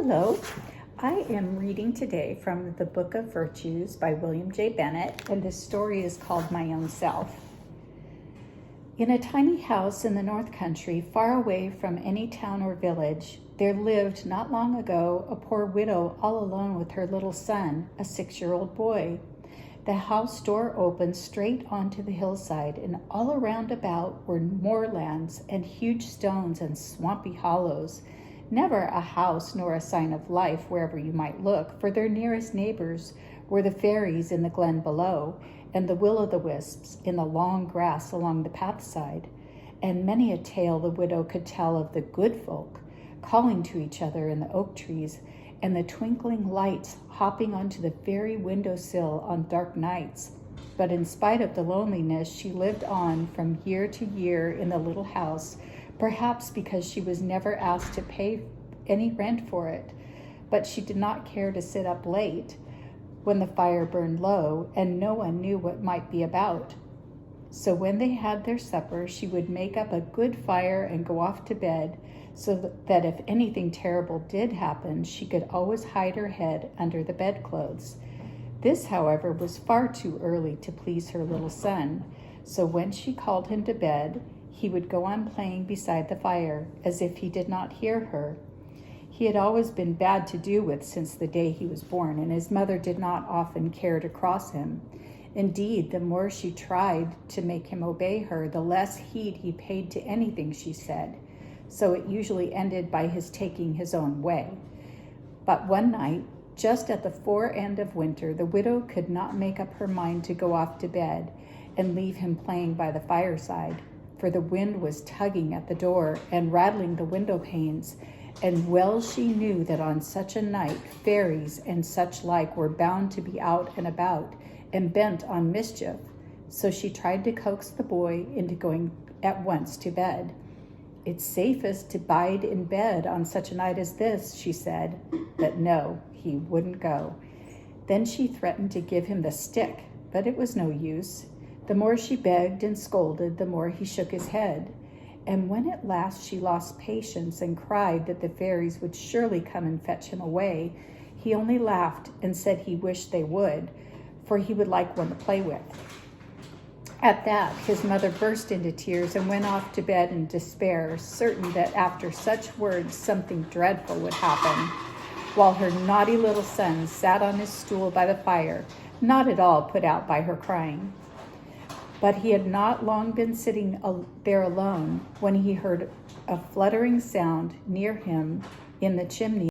Hello, I am reading today from the Book of Virtues by William J. Bennett, and this story is called My Own Self. In a tiny house in the North Country, far away from any town or village, there lived not long ago a poor widow all alone with her little son, a 6-year-old boy. The house door opened straight onto the hillside, and all around about were moorlands and huge stones and swampy hollows. Never a house nor a sign of life wherever you might look, for their nearest neighbors were the fairies in the glen below and the will-o'-the-wisps in the long grass along the pathside. And many a tale the widow could tell of the good folk calling to each other in the oak trees and the twinkling lights hopping onto the very windowsill on dark nights. But in spite of the loneliness, she lived on from year to year in the little house, perhaps because she was never asked to pay any rent for it. But she did not care to sit up late when the fire burned low, and no one knew what might be about. So when they had their supper, she would make up a good fire and go off to bed, so that if anything terrible did happen, she could always hide her head under the bedclothes. This, however, was far too early to please her little son, so when she called him to bed, he would go on playing beside the fire, as if he did not hear her. He had always been bad to do with since the day he was born, and his mother did not often care to cross him. Indeed, the more she tried to make him obey her, the less heed he paid to anything she said, so it usually ended by his taking his own way. But one night, just at the fore end of winter, the widow could not make up her mind to go off to bed and leave him playing by the fireside, for the wind was tugging at the door and rattling the window panes, and well she knew that on such a night fairies and such like were bound to be out and about and bent on mischief. So she tried to coax the boy into going at once to bed. "It's safest to bide in bed on such a night as this," she said. But no, he wouldn't go. Then she threatened to give him the stick, but it was no use. The more she begged and scolded, the more he shook his head. And when at last she lost patience and cried that the fairies would surely come and fetch him away, he only laughed and said he wished they would, for he would like one to play with. At that, his mother burst into tears and went off to bed in despair, certain that after such words something dreadful would happen, while her naughty little son sat on his stool by the fire, not at all put out by her crying. But he had not long been sitting there alone when he heard a fluttering sound near him in the chimney.